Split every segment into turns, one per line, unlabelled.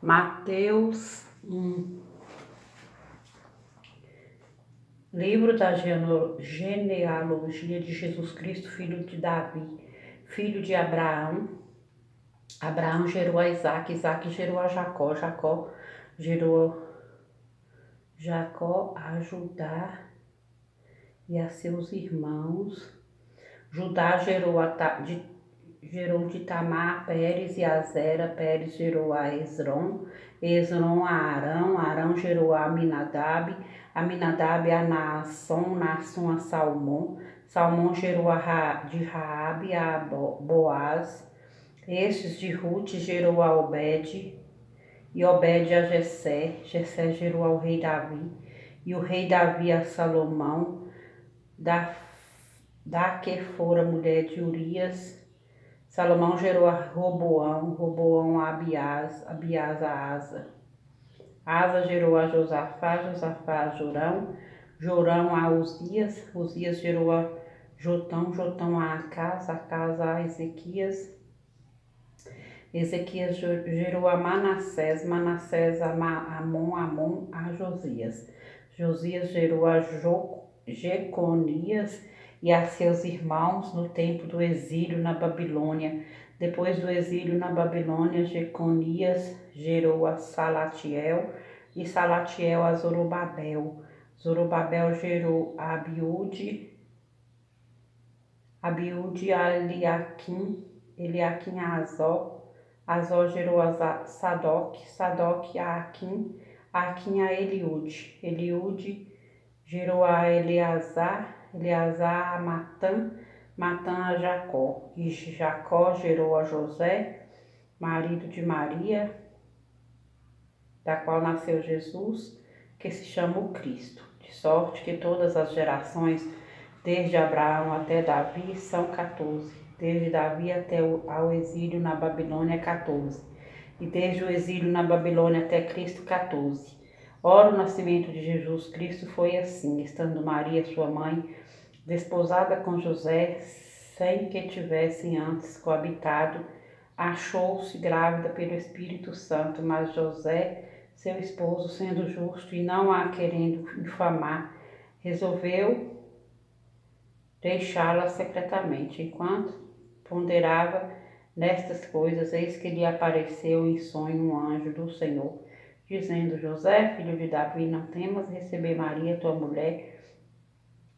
Mateus 1. Livro da genealogia de Jesus Cristo, filho de Davi, filho de Abraão. Abraão gerou a Isaque, Isaque gerou a Jacó, Jacó gerou a Judá e a seus irmãos. Judá gerou de Tamar a Pérez e a Zera, Pérez gerou a Esrom, Esrom a Arão, Arão gerou a Aminadab, Aminadab a Naasson, Naasson a Salmão, Salmão gerou de Raabe a Boaz, estes de Ruth gerou a Obed, e Obed a Jessé, Jessé gerou ao rei Davi, e o rei Davi a Salomão, da que fora mulher de Urias. Salomão gerou a Roboão, Roboão a Abiás, Abiás a Asa. Asa gerou a Josafá, Josafá a Jorão, Jorão a Uzias, Uzias gerou a Jotão, Jotão a Acás, Acás a Ezequias, Ezequias gerou a Manassés, Manassés a Amon, Amon a Josias. Josias gerou a Jeconias e a seus irmãos no tempo do exílio na Babilônia. Depois do exílio na Babilônia, Jeconias gerou a Salatiel e Salatiel a Zorobabel. Zorobabel gerou a Abiúde a Eliaquim, Eliaquim a Azó. Azó gerou a Sadoc, Sadoc a Aquim, Aquim a Eliúde. Eliúde gerou a Eleazar, Eleazar a Matã, Matã a Jacó. E Jacó gerou a José, marido de Maria, da qual nasceu Jesus, que se chama o Cristo. De sorte que todas as gerações, desde Abraão até Davi, são 14. Desde Davi até ao exílio na Babilônia, 14. E desde o exílio na Babilônia até Cristo, 14. Ora, o nascimento de Jesus Cristo foi assim, estando Maria, sua mãe, desposada com José, sem que tivessem antes coabitado, achou-se grávida pelo Espírito Santo, mas José, seu esposo, sendo justo e não a querendo infamar, resolveu deixá-la secretamente. Enquanto ponderava nestas coisas, eis que lhe apareceu em sonho um anjo do Senhor, dizendo: José, filho de Davi, não temas receber Maria, tua mulher,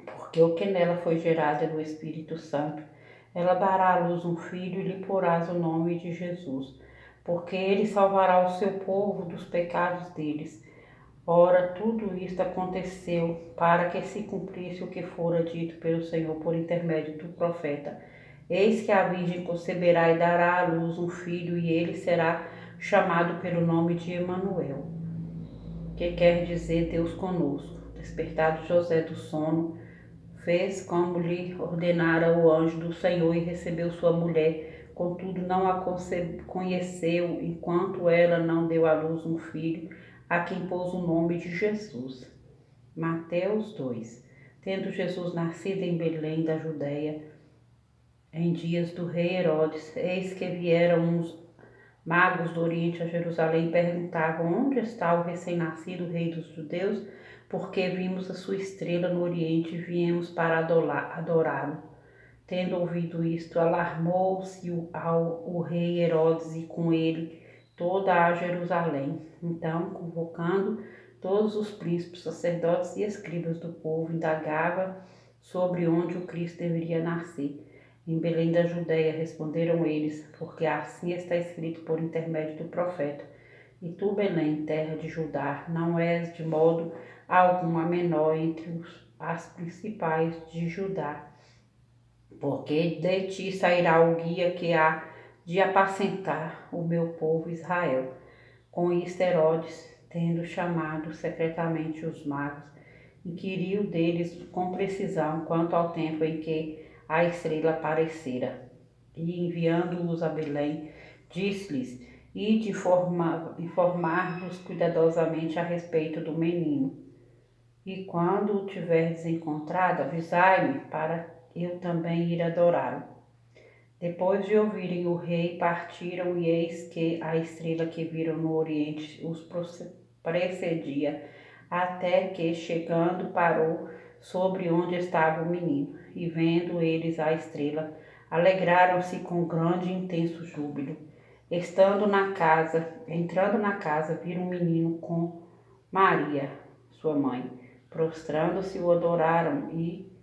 porque o que nela foi gerado é do Espírito Santo. Ela dará à luz um filho e lhe porás o nome de Jesus, porque ele salvará o seu povo dos pecados deles. Ora, tudo isto aconteceu para que se cumprisse o que fora dito pelo Senhor por intermédio do profeta. Eis que a virgem conceberá e dará à luz um filho, e ele será chamado pelo nome de Emanuel, que quer dizer Deus conosco. Despertado José do sono, fez como lhe ordenara o anjo do Senhor e recebeu sua mulher. Contudo, não a conheceu, enquanto ela não deu à luz um filho, a quem pôs o nome de Jesus. Mateus 2. Tendo Jesus nascido em Belém da Judéia, em dias do rei Herodes, eis que vieram uns magos do Oriente a Jerusalém e perguntavam: onde está o recém-nascido rei dos judeus? Porque vimos a sua estrela no Oriente e viemos para adorá-lo. Tendo ouvido isto, alarmou-se o rei Herodes e com ele toda a Jerusalém. Então, convocando todos os príncipes, sacerdotes e escribas do povo, indagava sobre onde o Cristo deveria nascer. Em Belém da Judéia, responderam eles, porque assim está escrito por intermédio do profeta: e tu, Belém, terra de Judá, não és de modo algum a menor entre as principais de Judá, porque de ti sairá o guia que há de apacentar o meu povo Israel. Com isto Herodes, tendo chamado secretamente os magos, inquiriu deles com precisão quanto ao tempo em que a estrela aparecera. E enviando-os a Belém, disse-lhes: ide informar-vos cuidadosamente a respeito do menino. E quando o tiverdes encontrado, avisai-me, para eu também ir adorá-lo. Depois de ouvirem o rei, partiram, e eis que a estrela que viram no oriente os precedia, até que, chegando, parou sobre onde estava o menino. E vendo eles a estrela, alegraram-se com grande e intenso júbilo. Entrando na casa, viram o menino com Maria, sua mãe. Prostrando-se, o adoraram e,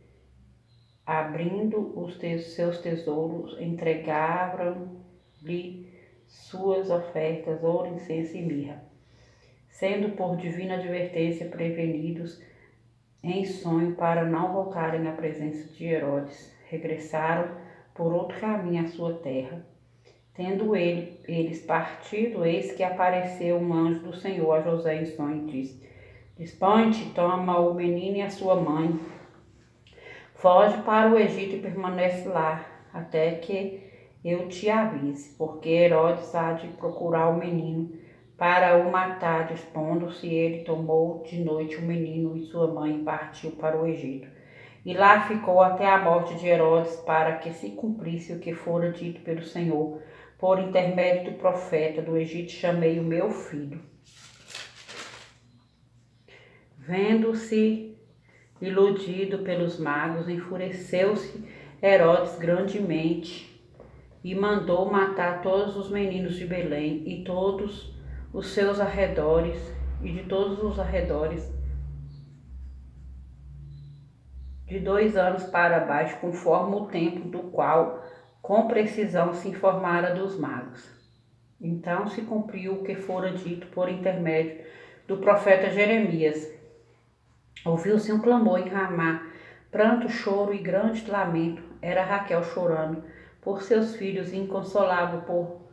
abrindo seus tesouros, entregaram-lhe suas ofertas, ouro, incenso e mirra. Sendo por divina advertência prevenidos em sonho para não voltarem à presença de Herodes, regressaram por outro caminho à sua terra. Tendo eles partido, eis que apareceu um anjo do Senhor a José em sonho e disse: Dispõe-te, toma o menino e a sua mãe, foge para o Egito e permanece lá, até que eu te avise, porque Herodes há de procurar o menino para o matar. Dispondo-se, ele tomou de noite o menino e sua mãe e partiu para o Egito. E lá ficou até a morte de Herodes, para que se cumprisse o que fora dito pelo Senhor, por intermédio do profeta: do Egito chamei o meu filho. Vendo-se iludido pelos magos, enfureceu-se Herodes grandemente e mandou matar todos os meninos de Belém e todos os seus arredores, e de todos os arredores de 2 anos para baixo, conforme o tempo do qual com precisão se informara dos magos. Então se cumpriu o que fora dito por intermédio do profeta Jeremias. Ouviu-se um clamor em Ramá, pranto, choro e grande lamento. Era Raquel chorando por seus filhos, inconsolável porque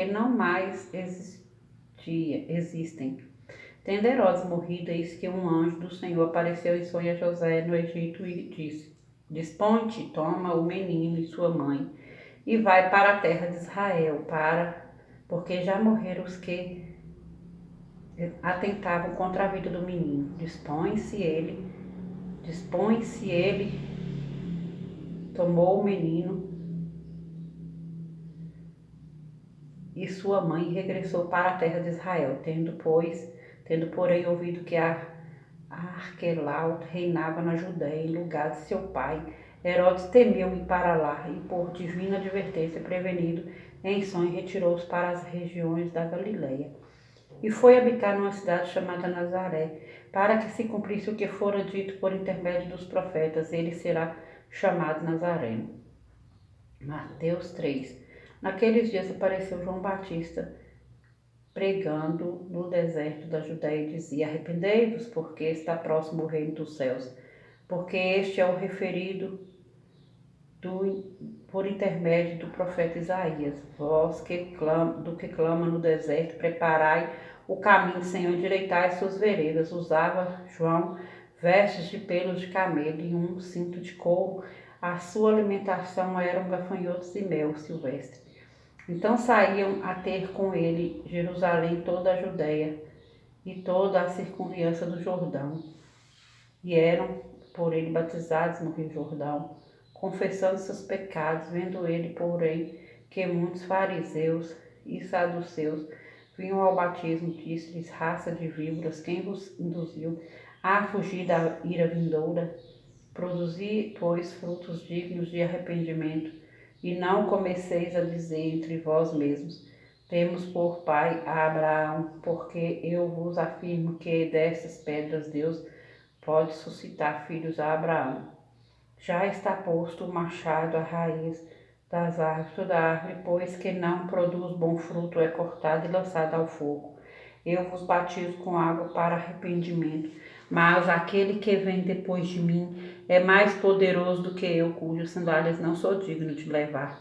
não mais existem. Tendo Herodes morrido, eis que um anjo do Senhor apareceu em sonho a José no Egito e disse: Dispõe-te, toma o menino e sua mãe, e vai para a terra de Israel, porque já morreram os que atentavam contra a vida do menino. Dispõe-se ele, tomou o menino e sua mãe e regressou para a terra de Israel, tendo, porém, ouvido que Arquelau reinava na Judéia, em lugar de seu pai, Herodes temeu ir para lá, e por divina advertência prevenido em sonho, retirou-se para as regiões da Galileia. E foi habitar numa cidade chamada Nazaré, para que se cumprisse o que fora dito por intermédio dos profetas: ele será chamado Nazareno. Mateus 3. Naqueles dias apareceu João Batista, pregando no deserto da Judéia, e dizia: Arrependei-vos, porque está próximo o reino dos céus. Porque este é o referido por intermédio do profeta Isaías. Vós que clama no deserto, preparai o caminho, Senhor, endireitai suas veredas. Usava João vestes de pelos de camelo e um cinto de couro. A sua alimentação eram gafanhotos e mel silvestre. Então saíam a ter com ele Jerusalém, toda a Judéia e toda a circunviança do Jordão, e eram por ele batizados no Rio Jordão, confessando seus pecados. Vendo ele, porém, que muitos fariseus e saduceus vinham ao batismo, disse-lhes: raça de víboras, quem vos induziu a fugir da ira vindoura? Produzi, pois, frutos dignos de arrependimento, e não comeceis a dizer entre vós mesmos: temos por pai a Abraão, porque eu vos afirmo que dessas pedras Deus pode suscitar filhos a Abraão. Já está posto o machado à raiz das árvores. Toda árvore, pois, que não produz bom fruto, é cortada e lançada ao fogo. Eu vos batizo com água para arrependimento, mas aquele que vem depois de mim é mais poderoso do que eu, cujas sandálias não sou digno de levar.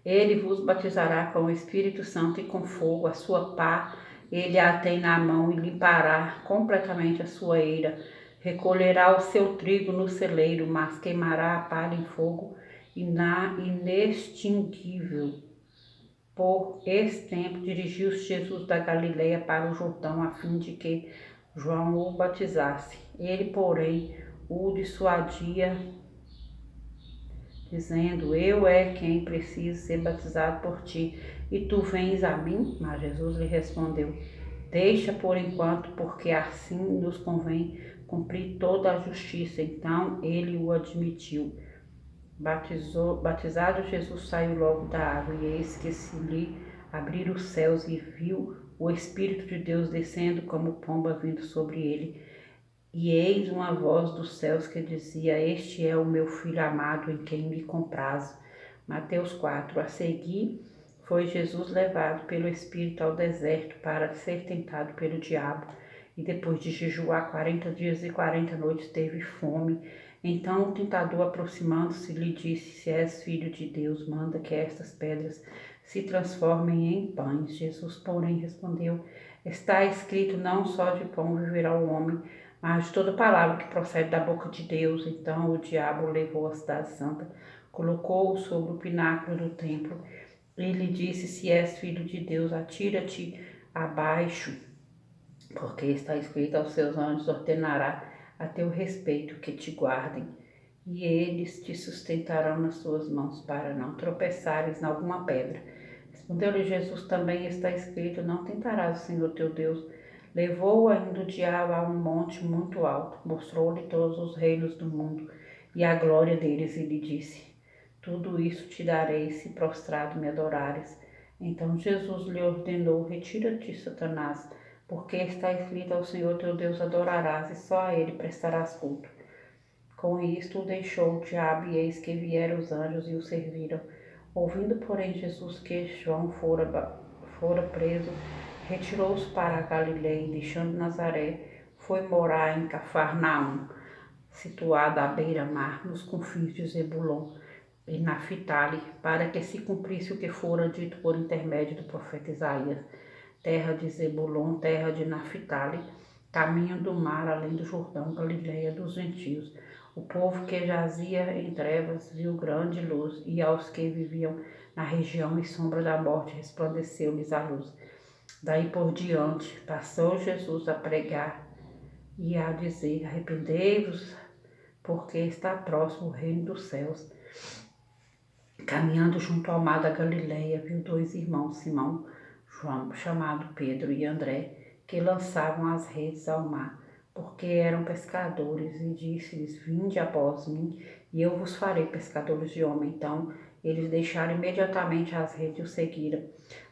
Ele vos batizará com o Espírito Santo e com fogo. A sua pá ele a tem na mão, e limpará completamente a sua eira. Recolherá o seu trigo no celeiro, mas queimará a palha em fogo inextinguível. Por esse tempo dirigiu-se Jesus da Galileia para o Jordão, a fim de que João o batizasse. Ele, porém, o dissuadia, dizendo: Eu é quem preciso ser batizado por ti, e tu vens a mim? Mas Jesus lhe respondeu: Deixa por enquanto, porque assim nos convém cumprir toda a justiça. Então ele o admitiu. Batizado, Jesus saiu logo da água, e eis que se lhe abriram os céus, e viu o Espírito de Deus descendo como pomba vindo sobre ele. E eis uma voz dos céus que dizia: Este é o meu Filho amado, em quem me comprazo. Mateus 4. A seguir, foi Jesus levado pelo Espírito ao deserto para ser tentado pelo diabo. E depois de jejuar 40 dias e 40 noites, teve fome. Então o tentador, aproximando-se, lhe disse: Se és filho de Deus, manda que estas pedras se transformem em pães. Jesus, porém, respondeu: Está escrito: Não só de pão viverá o homem, mas de toda palavra que procede da boca de Deus. Então o diabo o levou à cidade santa, colocou-o sobre o pináculo do templo e lhe disse: Se és filho de Deus, atira-te abaixo, porque está escrito: Aos seus anjos ordenará a teu respeito que te guardem, e eles te sustentarão nas suas mãos, para não tropeçares em alguma pedra. Respondeu-lhe Jesus: Também está escrito: Não tentarás o Senhor teu Deus. Levou-o ainda o diabo a um monte muito alto, mostrou-lhe todos os reinos do mundo e a glória deles, e lhe disse: Tudo isso te darei, se prostrado me adorares. Então Jesus lhe ordenou: Retira-te, Satanás, porque está escrito: Ao Senhor teu Deus adorarás, e só a ele prestarás culto. Com isto o deixou o diabo, e eis que vieram os anjos e o serviram. Ouvindo, porém, Jesus que João fora preso, retirou-se para a Galileia, e deixando Nazaré, foi morar em Cafarnaum, situada à beira-mar, nos confins de Zebulon e Naphtali, para que se cumprisse o que fora dito por intermédio do profeta Isaías: terra de Zebulon, terra de Naphtali, caminho do mar, além do Jordão, Galileia dos gentios. O povo que jazia em trevas viu grande luz, e aos que viviam na região e sombra da morte resplandeceu-lhes a luz. Daí por diante, passou Jesus a pregar e a dizer: Arrependei-vos, porque está próximo o reino dos céus. Caminhando junto ao mar da Galileia, viu dois irmãos, Simão, João, chamado Pedro, e André, que lançavam as redes ao mar, porque eram pescadores, e disse-lhes: Vinde após mim, e eu vos farei pescadores de homem. Então eles deixaram imediatamente as redes e o seguiram.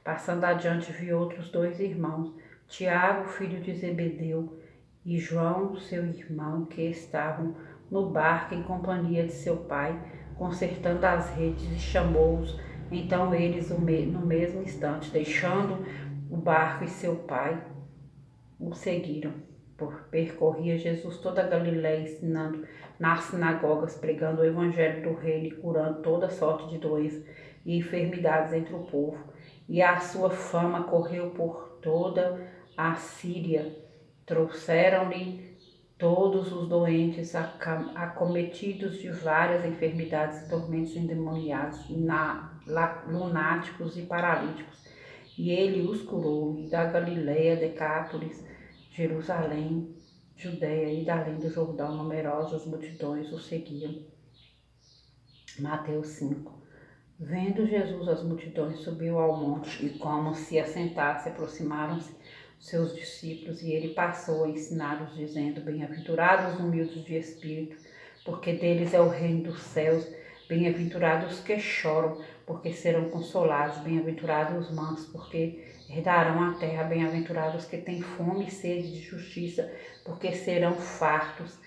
Passando adiante, viu outros dois irmãos, Tiago, filho de Zebedeu, e João, seu irmão, que estavam no barco em companhia de seu pai, consertando as redes, e chamou-os. Então eles, no mesmo instante, deixando o barco e seu pai, o seguiram. Percorria Jesus toda a Galiléia, ensinando nas sinagogas, pregando o evangelho do reino e curando toda sorte de doenças e enfermidades entre o povo. E a sua fama correu por toda a Síria. Trouxeram-lhe todos os doentes, acometidos de várias enfermidades e tormentos endemoniados, lunáticos e paralíticos, e ele os curou. E da Galiléia, Decápolis, Jerusalém, Judéia e da além do Jordão, numerosas multidões o seguiam. Mateus 5. Vendo Jesus as multidões, subiu ao monte, e como se assentasse, aproximaram-se seus discípulos, e ele passou a ensiná-los, dizendo: Bem-aventurados os humildes de espírito, porque deles é o reino dos céus. Bem-aventurados os que choram, porque serão consolados. Bem-aventurados os mansos, porque herdarão a terra. Bem-aventurados os que têm fome e sede de justiça, porque serão fartos.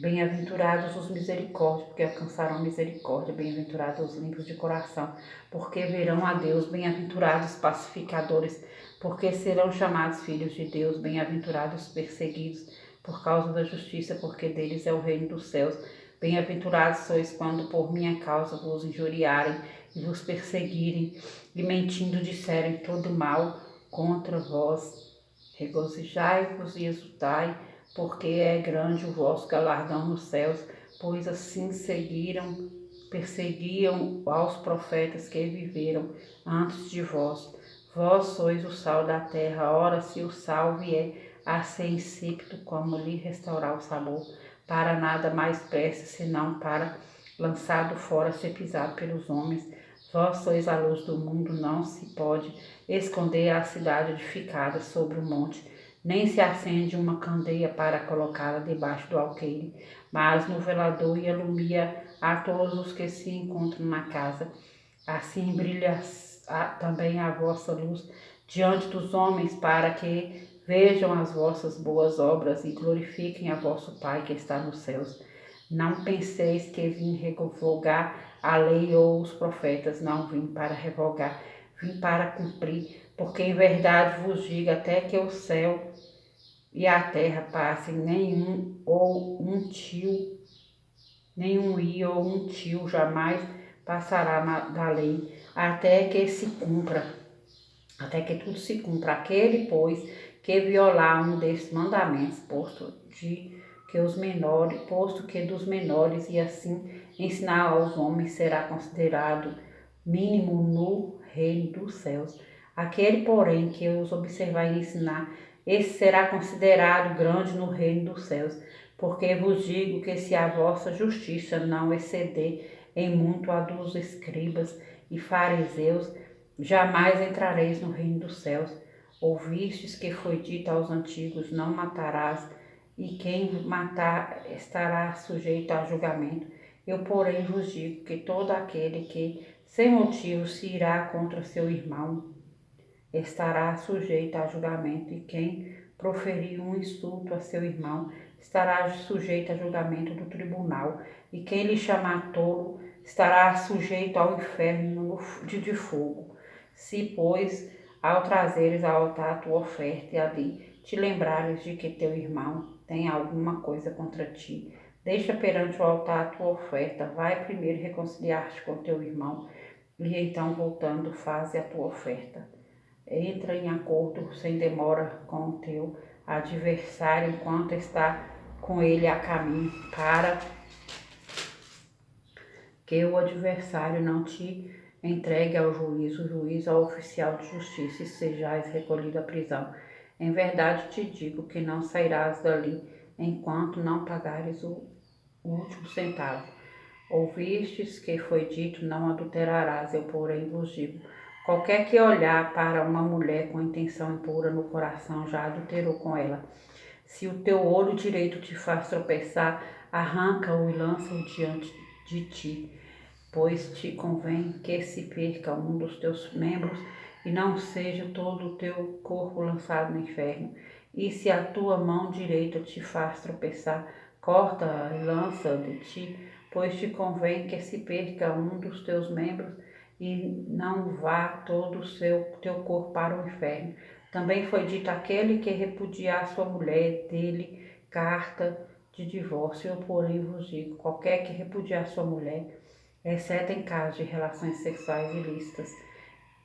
Bem-aventurados os misericórdios, porque alcançarão misericórdia. Bem-aventurados os limpos de coração, porque verão a Deus. Bem-aventurados os pacificadores, porque serão chamados filhos de Deus. Bem-aventurados os perseguidos por causa da justiça, porque deles é o reino dos céus. Bem-aventurados sois quando por minha causa vos injuriarem e vos perseguirem, e mentindo disserem todo mal contra vós. Regozijai-vos e exultai, porque é grande o vosso galardão nos céus, pois assim perseguiam aos profetas que viveram antes de vós. Vós sois o sal da terra. Ora, se o sal vier a ser insípido, como lhe restaurar o sabor? Para nada mais presta, senão para lançado fora, ser pisado pelos homens. Vós sois a luz do mundo, não se pode esconder a cidade edificada sobre o monte, nem se acende uma candeia para colocá-la debaixo do alqueire, mas no velador e alumia a todos os que se encontram na casa. Assim brilha também a vossa luz diante dos homens, para que vejam as vossas boas obras e glorifiquem a vosso Pai que está nos céus. Não penseis que vim revogar a lei ou os profetas, não vim para revogar, vim para cumprir, porque em verdade vos digo, até que o céu e a terra passem, nenhum i ou um tio jamais passará da lei, até que tudo se cumpra. Aquele, pois, que violar um desses mandamentos, posto que dos menores, e assim ensinar aos homens, será considerado mínimo no reino dos céus. Aquele, porém, que os observar e ensinar, esse será considerado grande no reino dos céus. Porque vos digo que se a vossa justiça não exceder em muito a dos escribas e fariseus, jamais entrareis no reino dos céus. Ouvistes que foi dito aos antigos, não matarás, e quem matar estará sujeito a julgamento. Eu, porém, vos digo que todo aquele que, sem motivo, se irá contra seu irmão, estará sujeito a julgamento, e quem proferir um insulto a seu irmão estará sujeito a julgamento do tribunal, e quem lhe chamar tolo estará sujeito ao inferno de fogo. Se, pois, ao trazeres ao altar a tua oferta e ali te lembrares de que teu irmão tem alguma coisa contra ti, deixa perante o altar a tua oferta, vai primeiro reconciliar-te com teu irmão, e então, voltando, faze a tua oferta. Entra em acordo sem demora com o teu adversário enquanto está com ele a caminho, para que o adversário não te entregue ao juiz, o juiz ao oficial de justiça, e sejais recolhido à prisão. Em verdade te digo que não sairás dali enquanto não pagares o último centavo. Ouvistes que foi dito, não adulterarás, eu porém vos digo, qualquer que olhar para uma mulher com intenção impura no coração já adulterou com ela. Se o teu olho direito te faz tropeçar, arranca-o e lança-o diante de ti, pois te convém que se perca um dos teus membros e não seja todo o teu corpo lançado no inferno. E se a tua mão direita te faz tropeçar, corta-a e lança de ti, pois te convém que se perca um dos teus membros e não vá todo o teu corpo para o inferno. Também foi dito, aquele que repudiar sua mulher, dele carta de divórcio. Eu, porém, vos digo, qualquer que repudiar sua mulher, exceto em caso de relações sexuais ilícitas,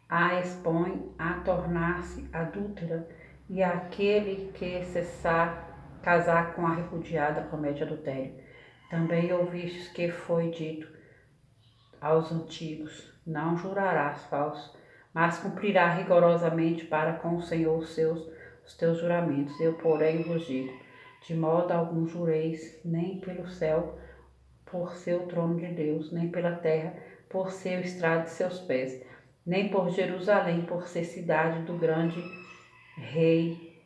a expõe a tornar-se adúltera, e aquele que cessar casar com a repudiada comete adultério. Também ouvistes que foi dito aos antigos, não jurarás falso, mas cumprirá rigorosamente para com o Senhor os teus juramentos. Eu, porém, vos digo, de modo algum jureis, nem pelo céu, por ser o trono de Deus, nem pela terra, por ser o estrado de seus pés, nem por Jerusalém, por ser cidade do grande rei,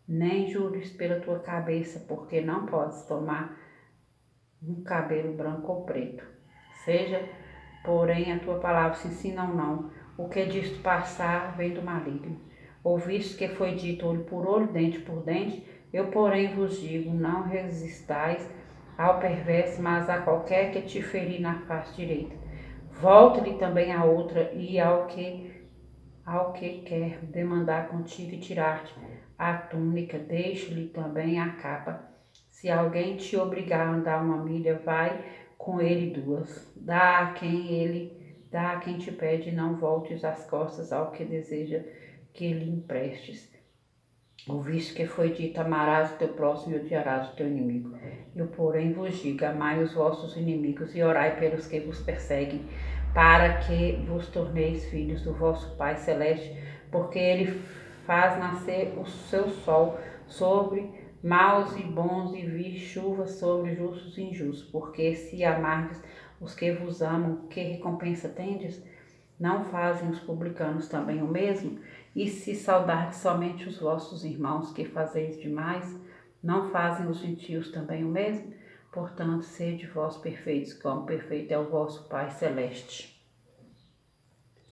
nem jures pela tua cabeça, porque não podes tomar um cabelo branco ou preto. Seja, porém, a tua palavra se ensina ou não, o que disto passar vem do maligno. Ouviste que foi dito olho por olho, dente por dente, eu, porém, vos digo, não resistais ao perverso, mas a qualquer que te ferir na face direita. Volte-lhe também a outra, e ao que quer demandar contigo e tirar-te a túnica, deixe-lhe também a capa. Se alguém te obrigar a andar uma milha, vai com ele duas. Dá a quem te pede, e não voltes as costas ao que deseja que lhe emprestes. Ouviste que foi dito, amarás o teu próximo e odiarás o teu inimigo. Eu, porém, vos digo, amai os vossos inimigos e orai pelos que vos perseguem, para que vos torneis filhos do vosso Pai Celeste, porque ele faz nascer o seu sol sobre maus e bons, e vi chuva sobre justos e injustos. Porque se amardes os que vos amam, que recompensa tendes? Não fazem os publicanos também o mesmo? E se saudardes somente os vossos irmãos, que fazeis demais, não fazem os gentios também o mesmo? Portanto, sede vós perfeitos, como perfeito é o vosso Pai Celeste.